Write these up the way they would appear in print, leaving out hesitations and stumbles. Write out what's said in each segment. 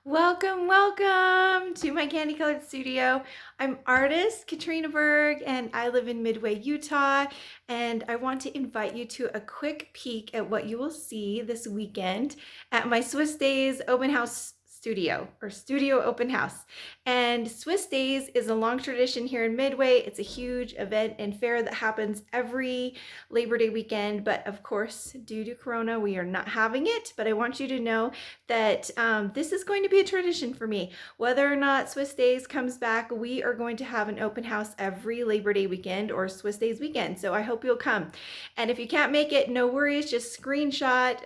Welcome, welcome to my candy colored studio. I'm artist Katrina Berg and I live in Midway, Utah. And I want to invite you to a quick peek at what you will see this weekend at my Swiss Days open house studio open house. And Swiss Days is a long tradition here in Midway. It's a huge event and fair that happens every Labor Day weekend. But of course, due to Corona, we are not having it. But I want you to know that this is going to be a tradition for me. Whether or not Swiss Days comes back, we are going to have an open house every Labor Day weekend or Swiss Days weekend. So I hope you'll come. And if you can't make it, no worries. Just screenshot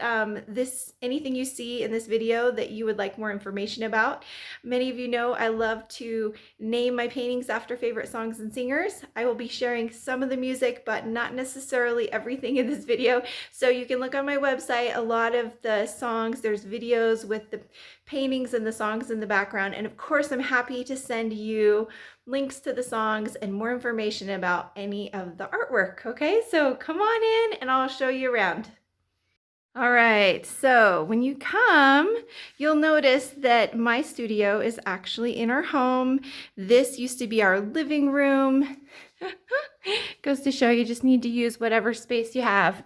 anything you see in this video that you would like more information about. Many of you know I love to name my paintings after favorite songs and singers. I will be sharing some of the music, but not necessarily everything in this video. So you can look on my website. A lot of the songs, there's videos with the paintings and the songs in the background. And of course, I'm happy to send you links to the songs and more information about any of the artwork. Okay, so come on in and I'll show you around. All right, so when you come, you'll notice that my studio is actually in our home. This used to be our living room. Goes to show you just need to use whatever space you have.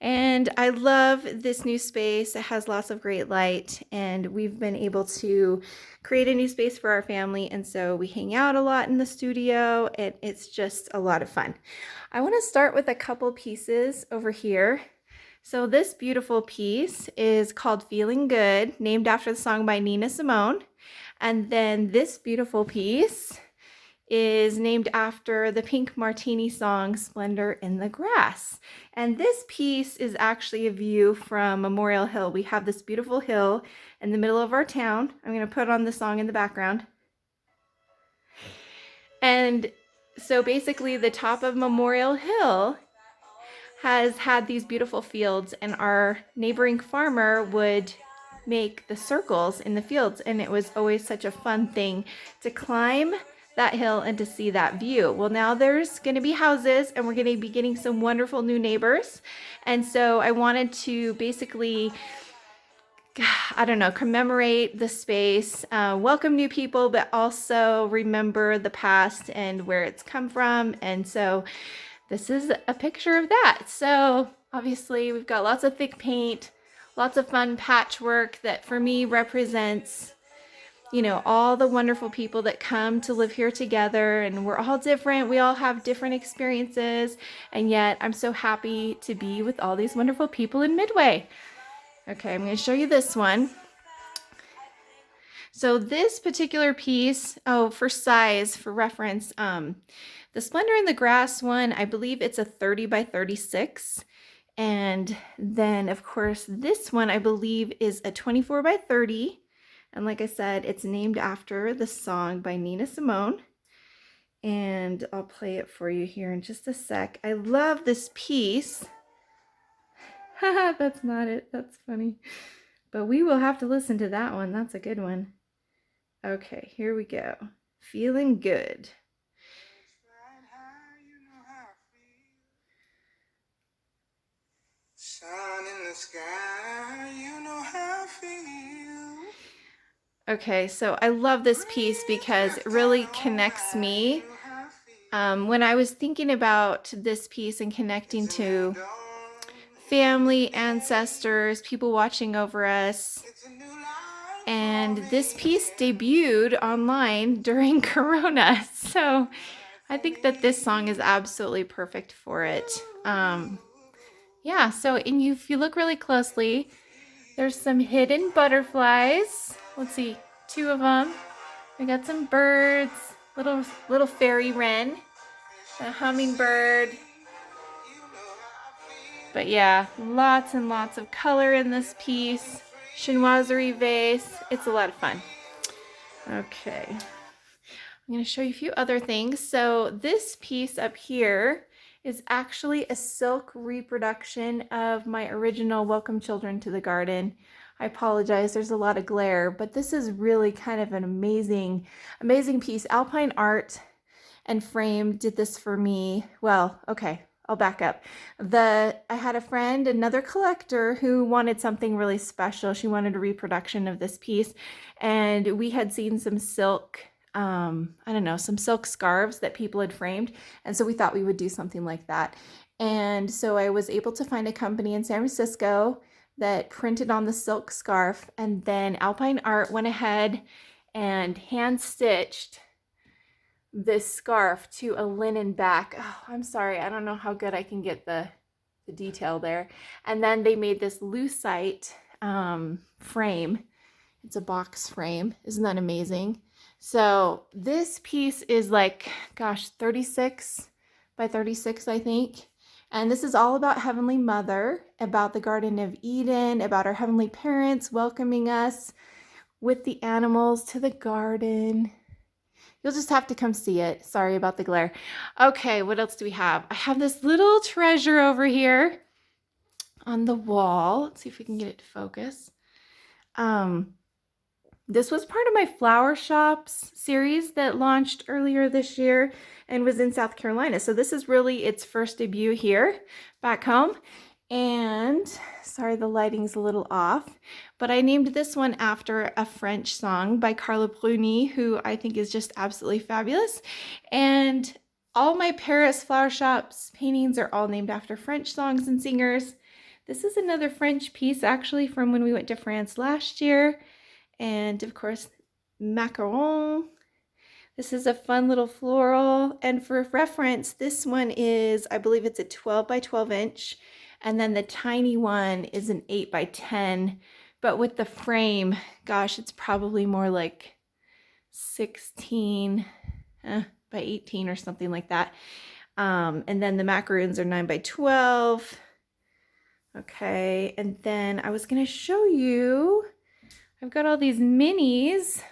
And I love this new space. It has lots of great light, and we've been able to create a new space for our family. And so we hang out a lot in the studio, and it's just a lot of fun. I want to start with a couple pieces over here. So this beautiful piece is called Feeling Good, named after the song by Nina Simone. And then this beautiful piece is named after the Pink Martini song, Splendor in the Grass. And this piece is actually a view from Memorial Hill. We have this beautiful hill in the middle of our town. I'm going to put on the song in the background. And so basically the top of Memorial Hill has had these beautiful fields, and our neighboring farmer would make the circles in the fields, and it was always such a fun thing to climb that hill and to see that view. Well, now there's going to be houses, and we're going to be getting some wonderful new neighbors, and so I wanted to basically, I don't know, commemorate the space, welcome new people, but also remember the past and where it's come from. And so this is a picture of that. So obviously we've got lots of thick paint, lots of fun patchwork that for me represents, you know, all the wonderful people that come to live here together, and we're all different. We all have different experiences, and yet I'm so happy to be with all these wonderful people in Midway. Okay, I'm going to show you this one. So this particular piece, for size, for reference, the Splendor in the Grass one, I believe it's a 30 by 36. And then, of course, this one, I believe, is a 24 by 30. And like I said, it's named after the song by Nina Simone. And I'll play it for you here in just a sec. I love this piece. Haha, that's not it. That's funny. But we will have to listen to that one. That's a good one. Okay, here we go. Feeling Good. Sun in the sky, you know how I feel. Okay, so I love this piece because it really connects me. When I was thinking about this piece and connecting to family, ancestors, people watching over us, and this piece debuted online during Corona, so I think that this song is absolutely perfect for it. Yeah, so if you look really closely, there's some hidden butterflies. Let's see, 2 of them. We got some birds, little fairy wren, a hummingbird. But yeah, lots and lots of color in this piece. Chinoiserie vase. It's a lot of fun. Okay, I'm going to show you a few other things. So this piece up here is actually a silk reproduction of my original Welcome Children to the Garden. I apologize, there's a lot of glare, but this is really kind of an amazing piece. Alpine Art and Frame did this for me. Well, okay, I'll back up. I had a friend, another collector, who wanted something really special. She wanted a reproduction of this piece, and we had seen some silk, I don't know, some silk scarves that people had framed, and so we thought we would do something like that. And so I was able to find a company in San Francisco that printed on the silk scarf, and then Alpine Art went ahead and hand stitched this scarf to a linen back. Oh, I'm sorry, I don't know how good I can get the detail there. And then they made this lucite frame. It's a box frame. Isn't that amazing? So this piece is like, gosh, 36 by 36, I think. And this is all about Heavenly Mother, about the Garden of Eden, about our Heavenly Parents welcoming us with the animals to the garden. You'll just have to come see it. Sorry about the glare. Okay, what else do we have? I have this little treasure over here on the wall. Let's see if we can get it to focus. This was part of my Flower Shops series that launched earlier this year and was in South Carolina. So this is really its first debut here back home. And sorry, the lighting's a little off, but I named this one after a French song by Carla Bruni, who I think is just absolutely fabulous. And all my Paris Flower Shops paintings are all named after French songs and singers. This is another French piece actually from when we went to France last year. And of course, macaron. This is a fun little floral. And for reference, this one is, I believe it's a 12 by 12 inch. And then the tiny one is an 8 by 10. But with the frame, gosh, it's probably more like 16 by 18 or something like that. And then the macaroons are 9 by 12. Okay, and then I was going to show you, I've got all these minis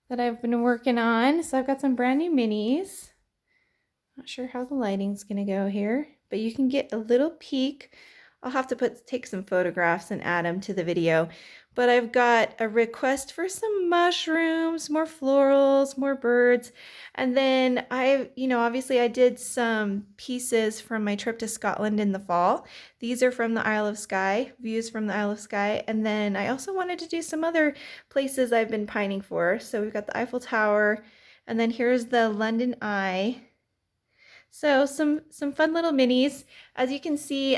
that I've been working on. So I've got some brand new minis. Not sure how the lighting's gonna go here, but you can get a little peek. I'll have to take some photographs and add them to the video. But I've got a request for some mushrooms, more florals, more birds. And then obviously I did some pieces from my trip to Scotland in the fall. These are from the Isle of Skye, views from the Isle of Skye. And then I also wanted to do some other places I've been pining for. So we've got the Eiffel Tower, and then here's the London Eye. So some fun little minis. As you can see,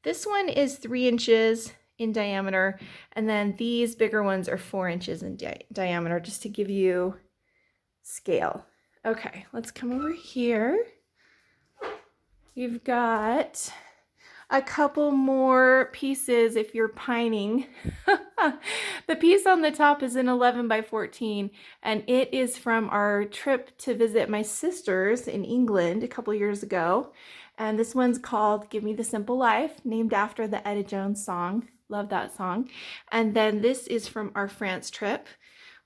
this one is 3 inches in diameter, and then these bigger ones are 4 inches in diameter, just to give you scale. Okay, let's come over here. You've got a couple more pieces if you're pining. The piece on the top is an 11 by 14, and it is from our trip to visit my sisters in England a couple years ago. And this one's called Give Me the Simple Life, named after the Etta Jones song. Love that song. And then this is from our France trip.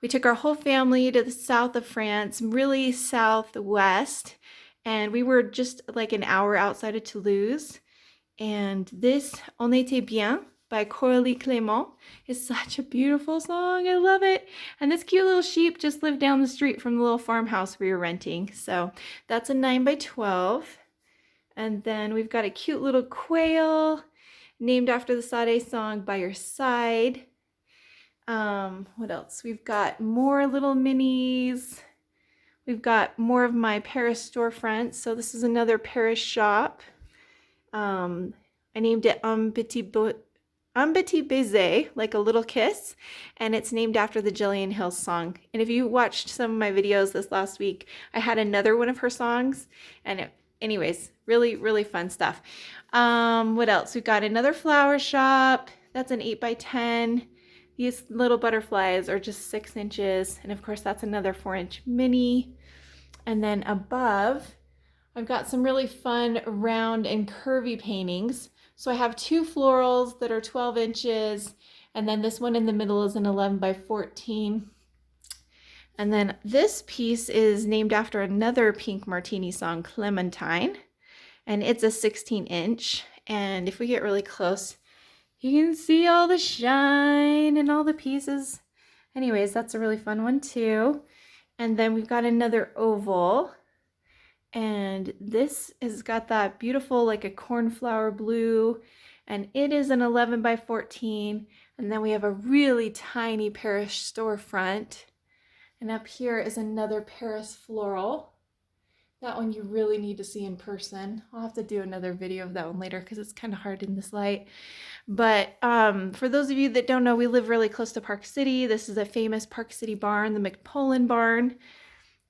We took our whole family to the south of France, really southwest, and we were just like an hour outside of Toulouse. And this On était bien by Coralie Clément is such a beautiful song. I love it. And this cute little sheep just lived down the street from the little farmhouse we were renting. So that's a 9 by 12. And then we've got a cute little quail named after the Sade song, By Your Side. What else? We've got more little minis. We've got more of my Paris storefronts. So this is another Paris shop. I named it Un Petit Baiser, like a little kiss, and it's named after the Jillian Hill song. And if you watched some of my videos this last week, I had another one of her songs, and anyways, really, really fun stuff. What else? We've got another flower shop. That's an 8 by 10. These little butterflies are just 6 inches. And of course, that's another 4-inch mini. And then above, I've got some really fun round and curvy paintings. So I have 2 florals that are 12 inches. And then this one in the middle is an 11 by 14. And then this piece is named after another Pink Martini song, Clementine. And it's a 16-inch. And if we get really close, you can see all the shine and all the pieces. Anyways, that's a really fun one too. And then we've got another oval. And this has got that beautiful, like a cornflower blue, and it is an 11 by 14. And then we have a really tiny Paris storefront. And up here is another Paris floral. That one you really need to see in person. I'll have to do another video of that one later because it's kind of hard in this light. But for those of you that don't know, we live really close to Park City. This is a famous Park City barn, the McPolin barn.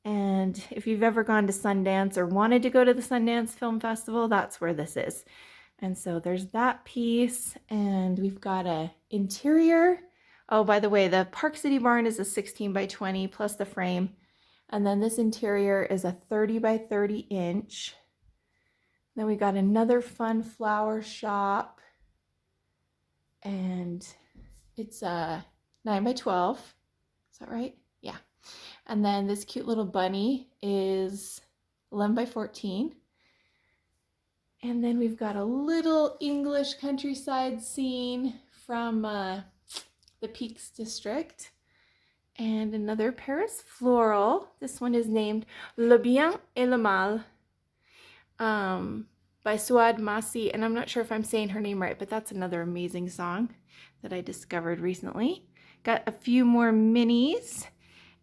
And if you've ever gone to Sundance or wanted to go to the Sundance Film Festival, that's where this is. And so there's that piece, and we've got a interior. Oh, by the way, the Park City barn is a 16 by 20 plus the frame. And then this interior is a 30 by 30 inch. Then we got another fun flower shop, and it's a 9 by 12. Is that right? Yeah. And then this cute little bunny is 11 by 14. And then we've got a little English countryside scene from the Peaks District. And another Paris floral. This one is named Le Bien et le Mal by Suad Masi. And I'm not sure if I'm saying her name right, but that's another amazing song that I discovered recently. Got a few more minis.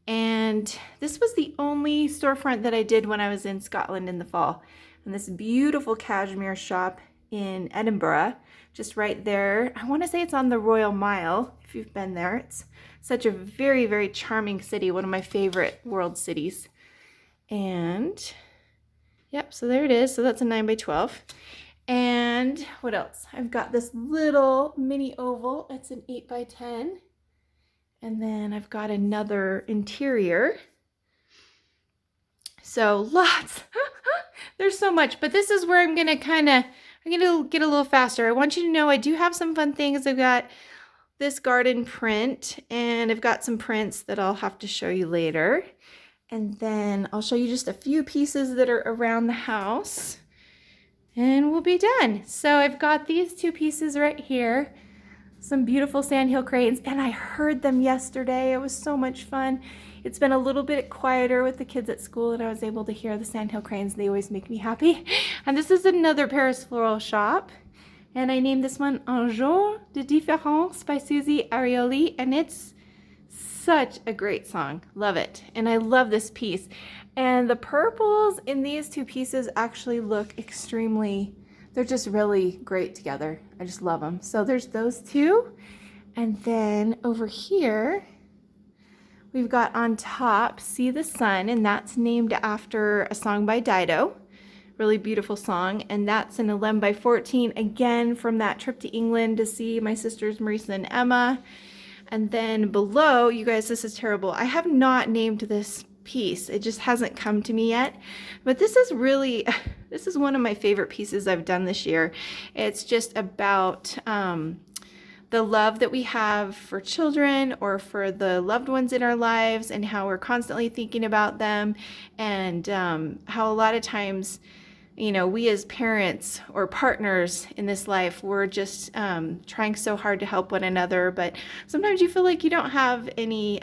And this was the only storefront that I did when I was in Scotland in the fall. And this beautiful cashmere shop in Edinburgh, just right there. I want to say it's on the Royal Mile, if you've been there. It's such a very, very charming city, one of my favorite world cities. And yep, so there it is. So that's a 9 by 12. And what else? I've got this little mini oval. It's an 8 by 10. And then I've got another interior. So lots. There's so much, but this is where I'm gonna get a little faster. I want you to know I do have some fun things. I've got this garden print, and I've got some prints that I'll have to show you later. And then I'll show you just a few pieces that are around the house, and we'll be done. So I've got these two pieces right here. Some beautiful sandhill cranes, and I heard them yesterday. It was so much fun. It's been a little bit quieter with the kids at school, and I was able to hear the sandhill cranes. They always make me happy. And this is another Paris floral shop, and I named this one Un jour de différence by Susie Arioli, and it's such a great song. Love it. And I love this piece. And the purples in these two pieces actually look extremely, they're just really great together. I just love them. So there's those two. And then over here, we've got on top, See the Sun, and that's named after a song by Dido. Really beautiful song. And that's an 11 by 14, again, from that trip to England to see my sisters Marisa and Emma. And then below, you guys, this is terrible. I have not named this piece. It just hasn't come to me yet. But this is really, this is one of my favorite pieces I've done this year. It's just about the love that we have for children or for the loved ones in our lives, and how we're constantly thinking about them, and how a lot of times, you know, we as parents or partners in this life, we're just trying so hard to help one another, but sometimes you feel like you don't have any,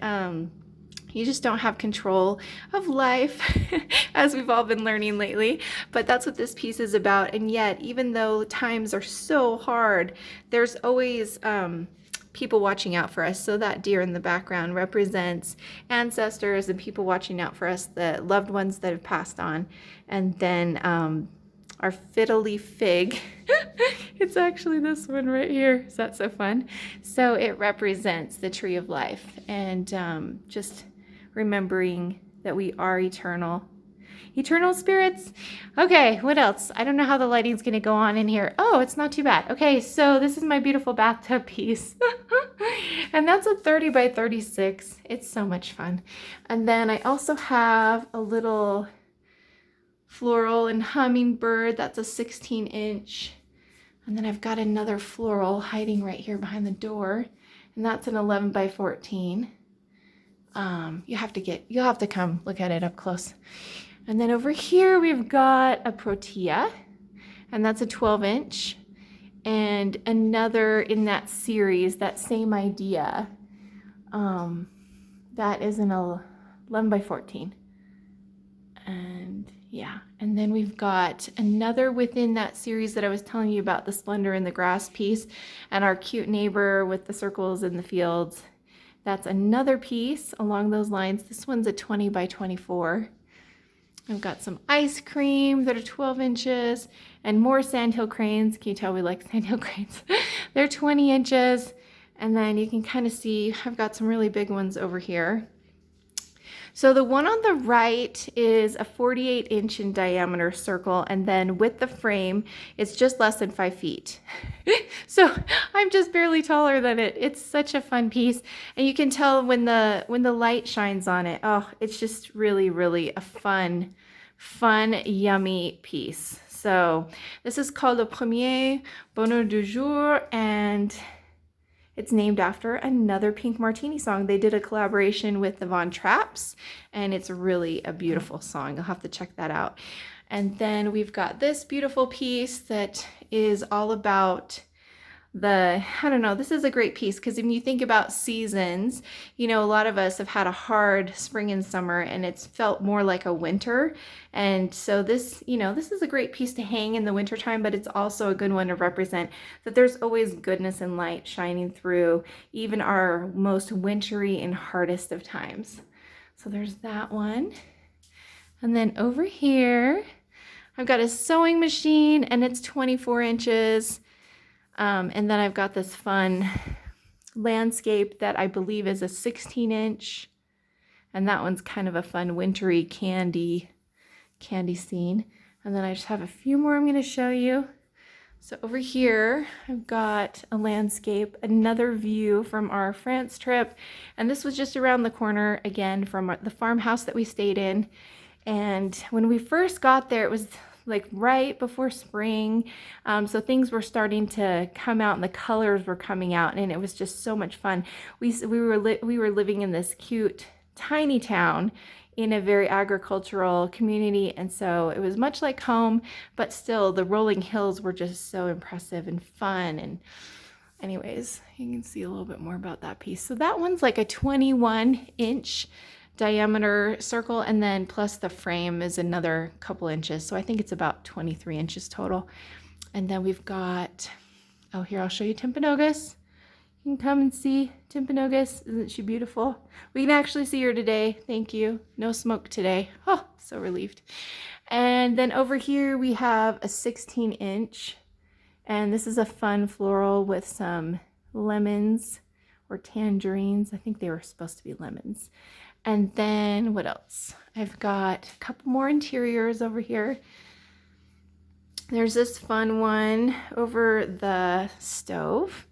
you just don't have control of life, as we've all been learning lately. But that's what this piece is about. And yet, even though times are so hard, there's always people watching out for us. So that deer in the background represents ancestors and people watching out for us, the loved ones that have passed on. And then our fiddly fig, it's actually this one right here. Is that so fun? So it represents the tree of life, and just remembering that we are eternal spirits. Okay, what else? I don't know how the lighting's gonna go on in here. Oh, it's not too bad. Okay, so this is my beautiful bathtub piece. And that's a 30 by 36. It's so much fun. And then I also have a little floral and hummingbird. That's a 16 inch. And then I've got another floral hiding right here behind the door. And that's an 11 by 14. You'll have to come look at it up close. And then over here we've got a protea, and that's a 12 inch, and another in that series, that same idea, that is an 11 by 14. And Yeah, and then we've got another within that series that I was telling you about, the Splendor in the Grass piece, and our cute neighbor with the circles in the fields. That's another piece along those lines. This one's a 20 by 24. I've got some ice cream that are 12 inches and more sandhill cranes. Can you tell we like sandhill cranes? They're 20 inches. And then you can kind of see I've got some really big ones over here. So the one on the right is a 48-inch in diameter circle, and then with the frame, it's just less than 5 feet. So I'm just barely taller than it. It's such a fun piece, and you can tell when the light shines on it. Oh, it's just really, really a fun, yummy piece. So this is called Le Premier Bonheur du Jour, and it's named after another Pink Martini song. They did a collaboration with the Von Trapps, and it's really a beautiful song. You'll have to check that out. And then we've got this beautiful piece that is all about I don't know, this is a great piece because when you think about seasons, you know, a lot of us have had a hard spring and summer, and it's felt more like a winter. And so this, you know, this is a great piece to hang in the wintertime, but it's also a good one to represent that there's always goodness and light shining through even our most wintry and hardest of times. So there's that one. And then over here, I've got a sewing machine, and it's 24 inches. And then I've got this fun landscape that I believe is a 16-inch. And that one's kind of a fun wintry candy scene. And then I just have a few more I'm going to show you. So over here, I've got a landscape, another view from our France trip. And this was just around the corner, again, from the farmhouse that we stayed in. And when we first got there, it was like right before spring. So things were starting to come out and the colors were coming out, and it was just so much fun. We were living in this cute, tiny town in a very agricultural community. And so it was much like home, but still the rolling hills were just so impressive and fun. And anyways, you can see a little bit more about that piece. So that one's like a 21-inch diameter circle, and then plus the frame is another couple inches, so I think it's about 23 inches total. And then we've got, oh, here, I'll show you Timpanogos. You can come and see Timpanogos. Isn't she beautiful? We can actually see her today. Thank you. No smoke today. Oh, so relieved. And then over here we have a 16-inch, and this is a fun floral with some lemons or tangerines. I think they were supposed to be lemons. And then what else? I've got a couple more interiors over here. There's this fun one over the stove.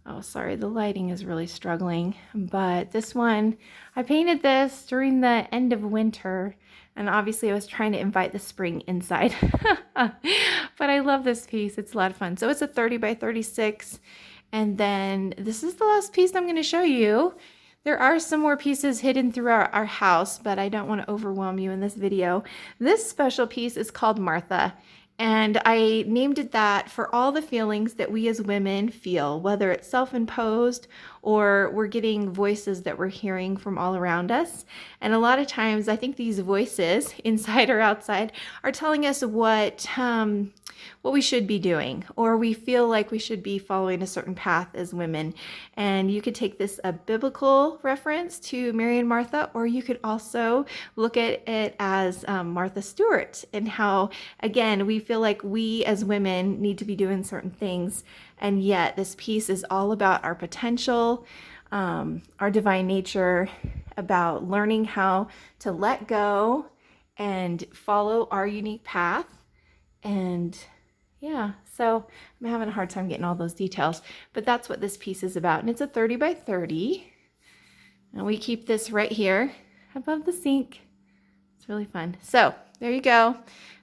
Oh, sorry, the lighting is really struggling. But this one, I painted this during the end of winter. And obviously I was trying to invite the spring inside. But I love this piece. It's a lot of fun. So it's a 30 by 36. And then this is the last piece I'm going to show you. There are some more pieces hidden throughout our house, but I don't want to overwhelm you in this video. This special piece is called Martha, and I named it that for all the feelings that we as women feel, whether it's self-imposed or we're getting voices that we're hearing from all around us. And a lot of times I think these voices, inside or outside, are telling us what we should be doing, or we feel like we should be following a certain path as women. And you could take this a biblical reference to Mary and Martha, or you could also look at it as Martha Stewart, and how, again, we feel like we as women need to be doing certain things, and yet this piece is all about our potential, our divine nature, about learning how to let go and follow our unique path. And yeah, so I'm having a hard time getting all those details, but that's what this piece is about. And it's a 30 by 30. And we keep this right here above the sink. It's really fun. So there you go.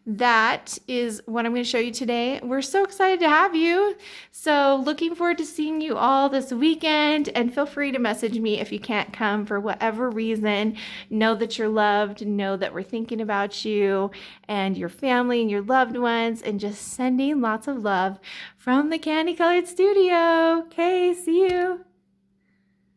That is what I'm going to show you today. We're so excited to have you. So looking forward to seeing you all this weekend, and feel free to message me if you can't come for whatever reason. Know that you're loved. Know that we're thinking about you and your family and your loved ones, and just sending lots of love from the Candy Colored Studio. Okay, see you.